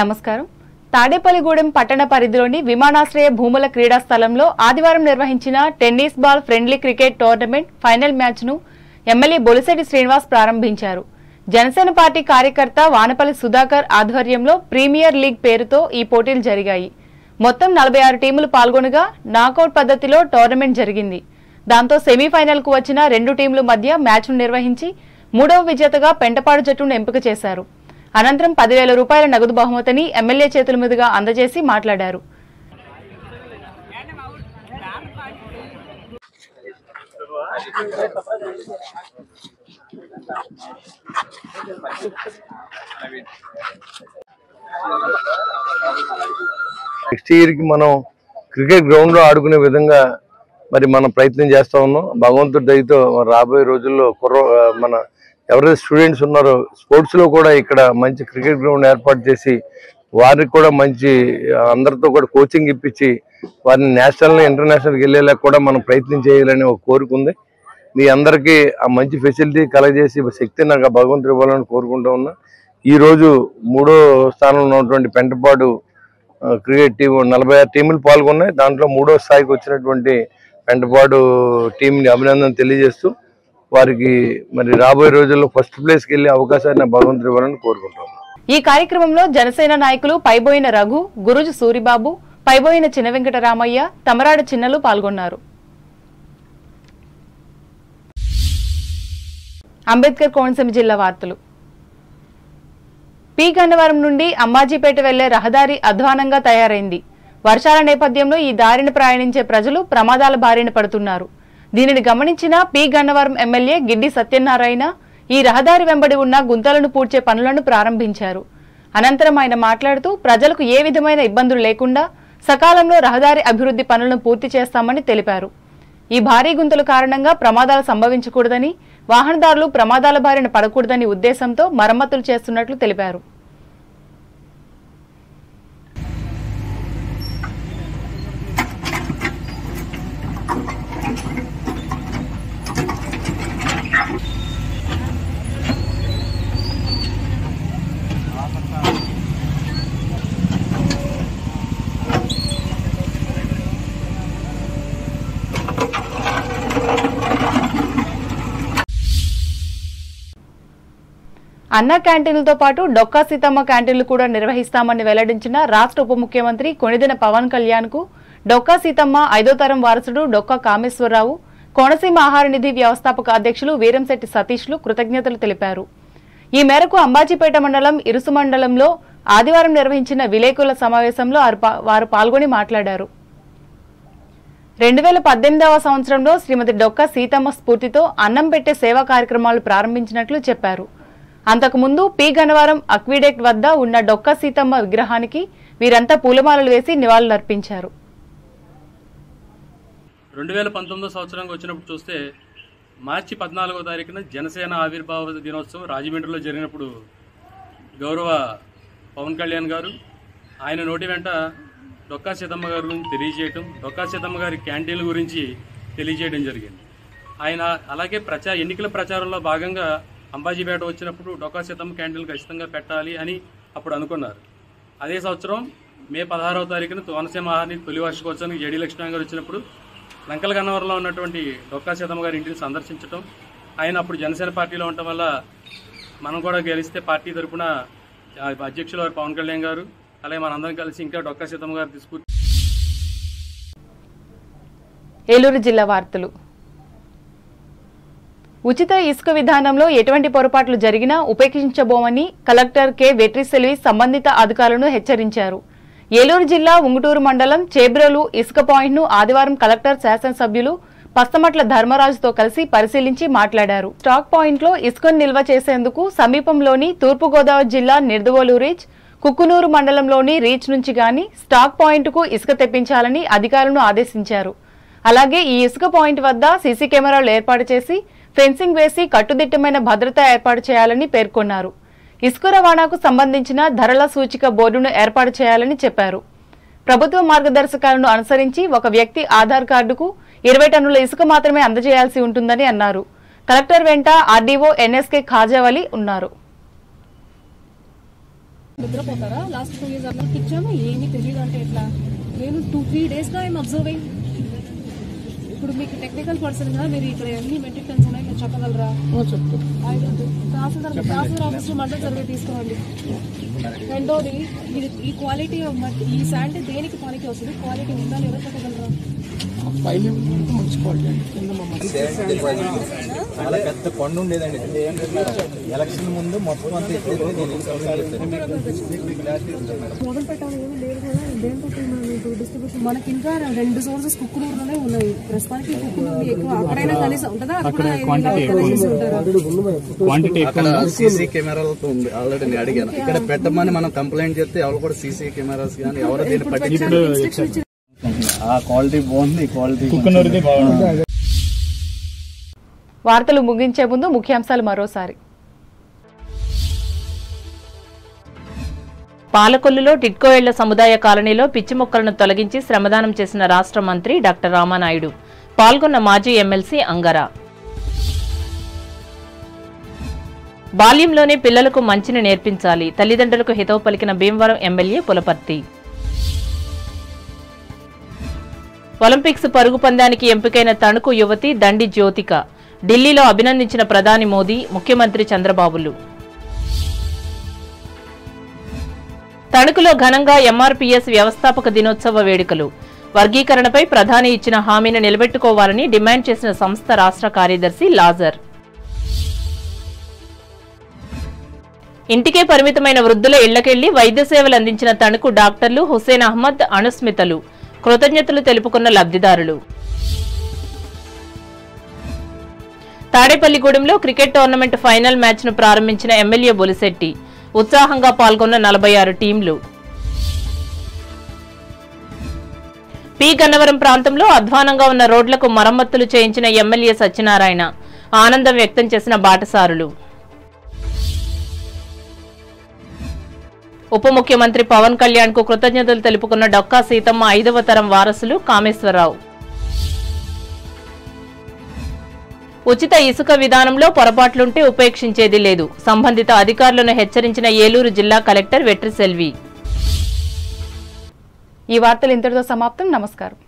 నమస్కారం. తాడేపల్లిగూడెం పట్టణ పరిధిలోని విమానాశ్రయ భూముల క్రీడా స్థలంలో ఆదివారం నిర్వహించిన tennis ball friendly cricket tournament final మ్యాచ్ను ఎమ్మెల్యే బొలిశెట్టి శ్రీనివాస్ ప్రారంభించారు. జనసేన పార్టీ కార్యకర్త వానపల్లి సుధాకర్ ఆధ్వర్యంలో ప్రీమియర్ లీగ్ పేరుతో ఈ పోటీలు జరిగాయి. మొత్తం 46 టీములు పాల్గొనగా నాకౌట్ పద్ధతిలో టోర్నమెంట్ జరిగింది. దాంతో సెమీఫైనల్కు వచ్చిన 2 టీముల మధ్య మ్యాచ్ను నిర్వహించి 3వ విజేతగా పెంటపాడు జట్టును ఎంపిక చేశారు. అనంతరం 10,000 రూపాయల నగదు బహుమతిని ఎమ్మెల్యే చేతుల మీదుగా అందజేసి మాట్లాడారు. నెక్స్ట్ ఇయర్కి మనం క్రికెట్ గ్రౌండ్లో ఆడుకునే విధంగా మరి మనం ప్రయత్నం చేస్తూ ఉన్నాం. భగవంతుడి దయతో రాబోయే రోజుల్లో మన ఎవరైతే స్టూడెంట్స్ ఉన్నారో స్పోర్ట్స్లో కూడా ఇక్కడ మంచి క్రికెట్ గ్రౌండ్ ఏర్పాటు చేసి వారికి కూడా మంచి అందరితో కూడా కోచింగ్ ఇప్పించి వారిని నేషనల్ ఇంటర్నేషనల్కి వెళ్ళేలా కూడా మనం ప్రయత్నం చేయాలని ఒక కోరిక ఉంది. మీ అందరికీ ఆ మంచి ఫెసిలిటీ కలగజేసి శక్తి నాకు భగవంతుడు ఇవ్వాలని కోరుకుంటూ ఉన్నా. ఈరోజు 3వ స్థానంలో ఉన్నటువంటి పెంటపాడు క్రికెట్ టీం 46 టీములు పాల్గొన్నాయి. దాంట్లో 3వ స్థాయికి వచ్చినటువంటి పెంటపాడు టీంని అభినందన తెలియజేస్తూ వారికి మరి రాబోయే రోజుల్లో ఫస్ట్ ప్లేస్కి వెళ్ళే అవకాశాన్ని భగవంతుడు ఇవ్వాలని కోరుకుంటాం. ఈ కార్యక్రమంలో జనసేన నాయకులు పైబోయిన రఘు, గురుజు సూరిబాబు, పైబోయిన చిన్న వెంకటరామయ్య, తమరాడ చిన్నలు పాల్గొన్నారు. అంబేద్కర్ కోనసీమ జిల్లా వార్తలు. పి గన్నవరం నుండి అమ్మాజీపేట వెళ్లే రహదారి అధ్వానంగా తయారైంది. వర్షాల నేపథ్యంలో ఈ దారిని ప్రయాణించే ప్రజలు ప్రమాదాల బారిన పడుతున్నారు. దీనిని గమనించిన పి గన్నవరం ఎమ్మెల్యే గిడ్డి సత్యనారాయణ ఈ రహదారి వెంబడి ఉన్న గుంతలను పూడ్చే పనులను ప్రారంభించారు. అనంతరం ఆయన మాట్లాడుతూ ప్రజలకు ఏ విధమైన ఇబ్బందులు లేకుండా సకాలంలో రహదారి అభివృద్ధి పనులను పూర్తి చేస్తామని తెలిపారు. ఈ భారీ గుంతల కారణంగా ప్రమాదాలు సంభవించకూడదని, వాహనదారులు ప్రమాదాల బారిన పడకూడదని ఉద్దేశంతో మరమ్మతులు చేస్తున్నట్లు తెలిపారు. అన్న క్యాంటీన్లతో పాటు డొక్కా సీతమ్మ క్యాంటీన్లు కూడా నిర్వహిస్తామని వెల్లడించిన రాష్ట్ర ఉప ముఖ్యమంత్రి కొణిదెల పవన్ కళ్యాణ్ కు డొక్కా సీతమ్మ 5వ తరం వారసుడు డొక్కా కామేశ్వరరావు, కోనసీమ ఆహార నిధి వ్యవస్థాపక అధ్యక్షులు వీరంశెట్టి సతీష్లు కృతజ్ఞతలు తెలిపారు. ఈ మేరకు అంబాజీపేట మండలం ఇరుసు మండలంలో ఆదివారం నిర్వహించిన విలేకరుల సమావేశంలో వారు పాల్గొని మాట్లాడారు. 2018వ సంవత్సరంలో శ్రీమతి డొక్కా సీతమ్మ స్ఫూర్తితో అన్నం పెట్టే సేవా కార్యక్రమాలు ప్రారంభించినట్లు చెప్పారు. అంతకుముందు పి గన్నవరం అక్విడెక్ట్ వద్ద ఉన్న డొక్కా సీతమ్మ విగ్రహానికి వీరంతా పూలమాలలు వేసి నివాళులర్పించారు. 2019 సంవత్సరంకి వచ్చినప్పుడు చూస్తే మార్చి 14వ తారీఖున జనసేన ఆవిర్భావ దినోత్సవం రాజమండ్రిలో జరిగినప్పుడు గౌరవ పవన్ కళ్యాణ్ గారు ఆయన నోటి వెంట డొక్కా సీతమ్మ గారి గురించి తెలియజేయటం, డొక్కా సీతమ్మ గారి క్యాంటీన్ల గురించి తెలియజేయడం జరిగింది. ఆయన అలాగే ఎన్నికల ప్రచారంలో భాగంగా అంబాజీపేట వచ్చినప్పుడు డొక్కా సీతమ్మ క్యాంటీన్లు ఖచ్చితంగా పెట్టాలి అని అప్పుడు అనుకున్నారు. అదే సంవత్సరం మే 16వ తారీఖున కోనసీమ ఆహార నిధి తొలి వార్షికోత్సవానికి జడి లక్ష్మణ్ గారు వచ్చినప్పుడు లంకల గన్నవరంలో ఉన్నటువంటి డొక్కా సీతమ్మ గారి ఇంటిని సందర్శించడం, ఆయన అప్పుడు జనసేన పార్టీలో ఉండటం వల్ల మనం కూడా గెలిస్తే పార్టీ తరఫున అధ్యక్షులు వారు పవన్ కళ్యాణ్ గారు అలాగే మనందరం కలిసి ఇంకా డొక్కా సీతమ్మ గారు తీసుకు. ఏలూరు జిల్లా వార్తలు. ఉచిత ఇసుక విధానంలో ఎటువంటి పొరపాట్లు జరిగినా ఉపేక్షించబోమని కలెక్టర్ కె వెట్రిసెల్వి సంబంధిత అధికారులను హెచ్చరించారు. ఏలూరు జిల్లా ఉంగుటూరు మండలం చేబ్రోలు ఇసుక పాయింట్ను ఆదివారం కలెక్టర్ శాసనసభ్యులు పస్తమట్ల ధర్మరాజుతో కలిసి పరిశీలించి మాట్లాడారు. స్టాక్ పాయింట్లో ఇసుకను నిల్వ చేసేందుకు సమీపంలోని తూర్పుగోదావరి జిల్లా నిర్దవోలు రీచ్, కుక్కునూరు మండలంలోని రీచ్ నుంచి గాని స్టాక్ పాయింట్కు ఇసుక తెప్పించాలని అధికారులను ఆదేశించారు. అలాగే ఈ ఇసుక పాయింట్ వద్ద సీసీ కెమెరాలు ఏర్పాటు చేసి ఫెన్సింగ్ వేసి కట్టుదిట్టమైన భద్రత ఏర్పాటు చేయాలని పేర్కొన్నారు. ఇసుక రవాణాకు సంబంధించిన ధరల సూచిక బోర్డును ఏర్పాటు చేయాలని చెప్పారు. ప్రభుత్వ మార్గదర్శకాలను అనుసరించి ఒక వ్యక్తి ఆధార్ కార్డుకు 20 టన్నుల ఇసుక మాత్రమే అందజేయాల్సి ఉంటుందని అన్నారు. కలెక్టర్ వెంట ఆర్డీఓ ఎన్ఎస్కే ఖాజావలి ఉన్నారు. నిద్రపోతారా? లాస్ట్ 2 years అలా ఇచ్చాము, ఏమీ తెలియదు అంటే ఎట్లా? నేను 2-3 daysగా ఐఎమ్ అబ్జర్వింగ్. ఇప్పుడు మీకు టెక్నికల్ పర్సన్ గా మీరు ఇక్కడ ఎన్ని మెట్రిక్ టన్స్ ఉన్నాయి మీరు చెప్పగలరా? తహసీల్దార్ ఆఫీస్ మండల సర్వే తీసుకోండి. రెండోది, ఈ క్వాలిటీ ఈ శాండ్ దేనికి పనికి వస్తుంది? క్వాలిటీ ఉందా లేదా చెప్పగలరా? చాలా పెద్ద కొండ ఉండేదండి. ఎలక్షన్ ముందు మొత్తం అంతా మొదలు పెట్టాలి ఏమీ లేదు కదా. దేంతో డిస్ట్రిబ్యూషన్ మనకి ఇంకా 2 సోర్సెస్ కుక్కునూరులోనే ఉన్నాయి ప్రస్తుతానికి. కుక్కునూరు ఎక్కువ, అక్కడైనా కలిసి ఉంటుందా? సీసీ కెమెరాలతో ఉంది ఆల్రెడీ. నేను అడిగాను ఇక్కడ పెట్టమని మనం కంప్లైంట్ చేస్తే ఎవరు కూడా సీసీ కెమెరాస్ కానీ ఎవరు దీన్ని పట్టించారు. ఆ క్వాలిటీ బాగుంది, ఈ క్వాలిటీ బాగుంది. వార్తలు ముగించే ముందు ముఖ్యాంశాలు మరోసారి. పాలకొల్లులో టిడ్కో ఇళ్ల సముదాయ కాలనీలో పిచ్చి మొక్కలను తొలగించి శ్రమదానం చేసిన రాష్ట్ర మంత్రి డాక్టర్ రామానాయుడు. పాల్గొన్న మాజీ ఎమ్మెల్సీ అంగరా. బాల్యంలోనే పిల్లలకు మంచిని నేర్పించాలి, తల్లిదండ్రులకు హితవు పలికిన భీమవరం ఎమ్మెల్యే పులపర్తి. ఒలింపిక్స్ పరుగు పందానికి ఎంపికైన తణుకు యువతి దండి జ్యోతిక ఢిల్లీలో అభినందించిన ప్రధాని మోదీ, ముఖ్యమంత్రి చంద్రబాబులు. తణుకులో ఘనంగా ఎంఆర్పీఎస్ వ్యవస్థాపక దినోత్సవ వేడుకలు. వర్గీకరణపై ప్రధాని ఇచ్చిన హామీని నిలబెట్టుకోవాలని డిమాండ్ చేసిన సంస్థ రాష్ట్ర కార్యదర్శి లాజర్. ఇంటికే పరిమితమైన వృద్ధుల ఇళ్లకెళ్లి వైద్య సేవలు అందించిన తణుకు డాక్టర్లు హుసేన్ అహ్మద్, అనుస్మితలు కృతజ్ఞతలు తెలుపుకున్న లబ్ధిదారులు. తాడేపల్లిగూడెంలో క్రికెట్ టోర్నమెంట్ ఫైనల్ మ్యాచ్ను ప్రారంభించిన ఎమ్మెల్యే బొలిశెట్టి. ఉత్సాహంగా పాల్గొన్న 46 టీంలు. పి గన్నవరం ప్రాంతంలో అధ్వానంగా ఉన్న రోడ్లకు మరమ్మతులు చేయించిన ఎమ్మెల్యే సత్యనారాయణ. ఆనందం వ్యక్తం చేసిన బాటసారులు. ఉప ముఖ్యమంత్రి పవన్ కళ్యాణ్ కు కృతజ్ఞతలు తెలుపుకున్న డొక్కా సీతమ్మ 5వ తరం వారసులు కామేశ్వరరావు. ఉచిత ఇసుక విధానంలో పొరపాట్లుంటే ఉపేక్షించేది లేదు, సంబంధిత అధికారులను హెచ్చరించిన ఏలూరు జిల్లా కలెక్టర్ వెట్రిసెల్వి. ఈ వార్తలు ఇంతటితో సమాప్తం. నమస్కారం.